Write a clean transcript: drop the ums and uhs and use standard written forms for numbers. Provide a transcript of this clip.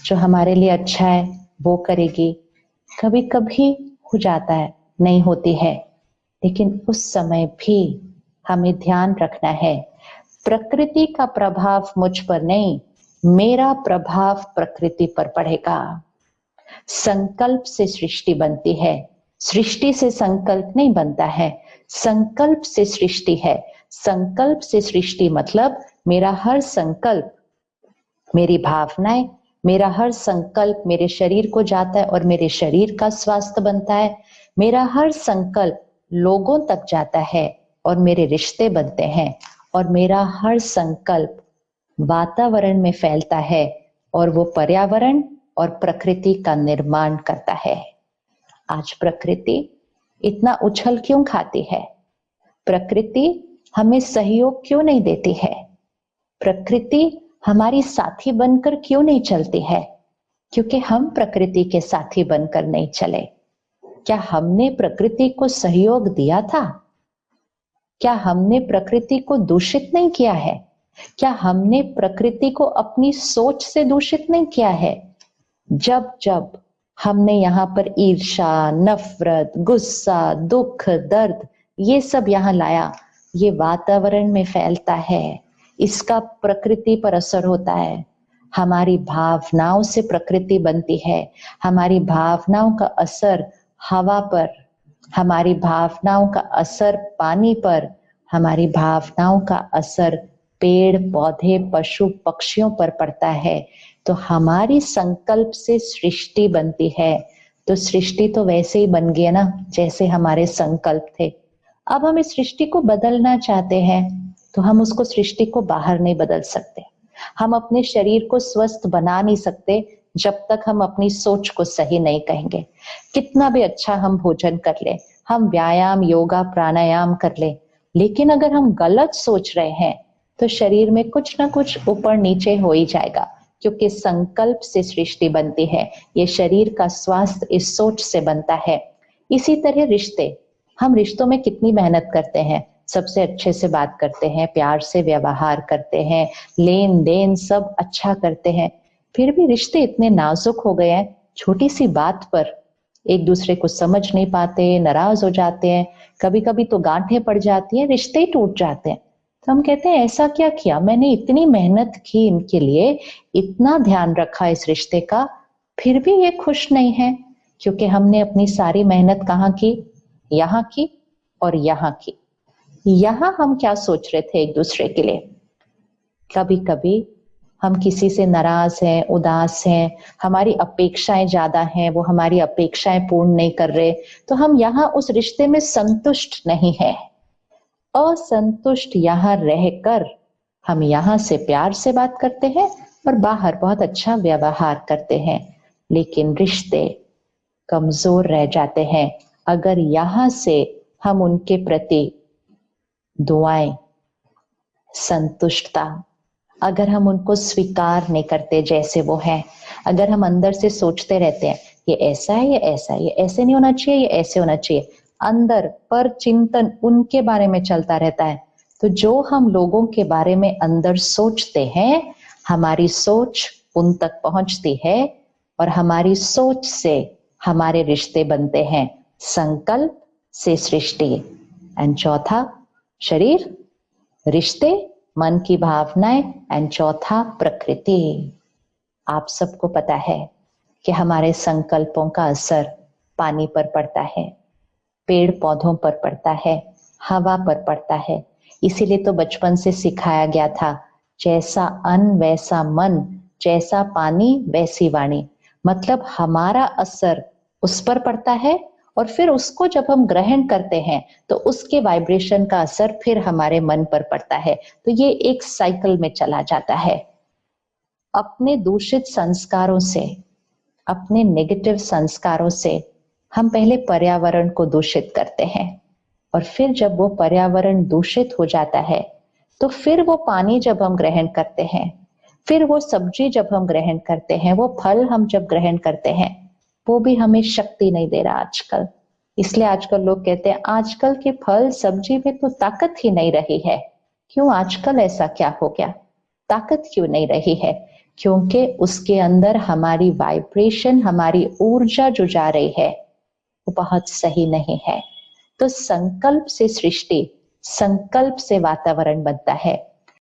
जो हमारे लिए अच्छा है वो करेगी। कभी कभी हो जाता है, नहीं होती है, लेकिन उस समय भी हमें ध्यान रखना है, प्रकृति का प्रभाव मुझ पर नहीं, मेरा प्रभाव प्रकृति पर पड़ेगा। संकल्प से सृष्टि बनती है, सृष्टि से संकल्प नहीं बनता है। संकल्प से सृष्टि है, संकल्प से सृष्टि मतलब मेरा हर संकल्प, मेरी भावनाएं, मेरा हर संकल्प मेरे शरीर को जाता है और मेरे शरीर का स्वास्थ्य बनता है। मेरा हर संकल्प लोगों तक जाता है और मेरे रिश्ते बनते हैं। और मेरा हर संकल्प वातावरण में फैलता है और वो पर्यावरण और प्रकृति का निर्माण करता है। आज प्रकृति इतना उछल क्यों खाती है? प्रकृति हमें सहयोग क्यों नहीं देती है? प्रकृति हमारी साथी बनकर क्यों नहीं चलती है? क्योंकि हम प्रकृति के साथी बनकर नहीं चले। क्या हमने प्रकृति को सहयोग दिया था? क्या हमने प्रकृति को दूषित नहीं किया है? क्या हमने प्रकृति को अपनी सोच से दूषित नहीं किया है? जब जब हमने यहाँ पर ईर्ष्या, नफरत, गुस्सा, दुख, दर्द ये सब यहाँ लाया, ये वातावरण में फैलता है, इसका प्रकृति पर असर होता है। हमारी भावनाओं से प्रकृति बनती है, हमारी भावनाओं का असर हवा पर, हमारी भावनाओं का असर पानी पर, हमारी भावनाओं का असर पेड़ पौधे पशु पक्षियों पर पड़ता है। तो हमारी संकल्प से सृष्टि बनती है। तो सृष्टि तो वैसे ही बन गई ना जैसे हमारे संकल्प थे। अब हम इस सृष्टि को बदलना चाहते हैं तो हम उसको सृष्टि को बाहर नहीं बदल सकते। हम अपने शरीर को स्वस्थ बना नहीं सकते जब तक हम अपनी सोच को सही नहीं कहेंगे। कितना भी अच्छा हम भोजन कर ले, हम व्यायाम योगा प्राणायाम कर ले, लेकिन अगर हम गलत सोच रहे हैं तो शरीर में कुछ ना कुछ ऊपर नीचे हो ही जाएगा। क्योंकि संकल्प से सृष्टि बनती है, ये शरीर का स्वास्थ्य इस सोच से बनता है। इसी तरह रिश्ते, हम रिश्तों में कितनी मेहनत करते हैं, सबसे अच्छे से बात करते हैं, प्यार से व्यवहार करते हैं, लेन देन सब अच्छा करते हैं, फिर भी रिश्ते इतने नाजुक हो गए हैं, छोटी सी बात पर एक दूसरे को समझ नहीं पाते, नाराज हो जाते हैं, कभी कभी तो गांठें पड़ जाती हैं, रिश्ते ही टूट जाते हैं। तो हम कहते हैं ऐसा क्या किया मैंने, इतनी मेहनत की इनके लिए, इतना ध्यान रखा इस रिश्ते का, फिर भी ये खुश नहीं है। क्योंकि हमने अपनी सारी मेहनत कहाँ की? यहाँ की और यहाँ की। यहाँ हम क्या सोच रहे थे एक दूसरे के लिए? कभी कभी हम किसी से नाराज हैं, उदास हैं, हमारी अपेक्षाएं ज्यादा हैं, वो हमारी अपेक्षाएं पूर्ण नहीं कर रहे, तो हम यहाँ उस रिश्ते में संतुष्ट नहीं है। असंतुष्ट यहाँ रहकर हम यहाँ से प्यार से बात करते हैं और बाहर बहुत अच्छा व्यवहार करते हैं, लेकिन रिश्ते कमजोर रह जाते हैं अगर यहाँ से हम उनके प्रति दुआएं, संतुष्टता, अगर हम उनको स्वीकार नहीं करते जैसे वो है, अगर हम अंदर से सोचते रहते हैं ये ऐसा है, ये ऐसा है, ये ऐसे नहीं होना चाहिए, ये ऐसे होना चाहिए, अंदर पर चिंतन उनके बारे में चलता रहता है, तो जो हम लोगों के बारे में अंदर सोचते हैं, हमारी सोच उन तक पहुंचती है और हमारी सोच से हमारे रिश्ते बनते हैं। संकल्प से सृष्टि। एंड चौथा शरीर, रिश्ते, मन की भावनाएं, एंड चौथा प्रकृति। आप सबको पता है कि हमारे संकल्पों का असर पानी पर पड़ता है, पेड़ पौधों पर पड़ता है, हवा पर पड़ता है। इसीलिए तो बचपन से सिखाया गया था, जैसा अन्न वैसा मन, जैसा पानी वैसी वाणी। मतलब हमारा असर उस पर पड़ता है और फिर उसको जब हम ग्रहण करते हैं तो उसके वाइब्रेशन का असर फिर हमारे मन पर पड़ता है। तो ये एक साइकिल में चला जाता है। अपने दूषित संस्कारों से, अपने नेगेटिव संस्कारों से हम पहले पर्यावरण को दूषित करते हैं और फिर जब वो पर्यावरण दूषित हो जाता है तो फिर वो पानी जब हम ग्रहण करते हैं, फिर वो सब्जी जब हम ग्रहण करते हैं, वो फल हम जब ग्रहण करते हैं, वो भी हमें शक्ति नहीं दे रहा आजकल। इसलिए आजकल लोग कहते हैं आजकल के फल सब्जी में तो ताकत ही नहीं रही है। क्यों आजकल ऐसा क्या हो गया? ताकत क्यों नहीं रही है? क्योंकि उसके अंदर हमारी वाइब्रेशन, हमारी ऊर्जा जो जा रही है वो बहुत सही नहीं है। तो संकल्प से सृष्टि, संकल्प से वातावरण बनता है।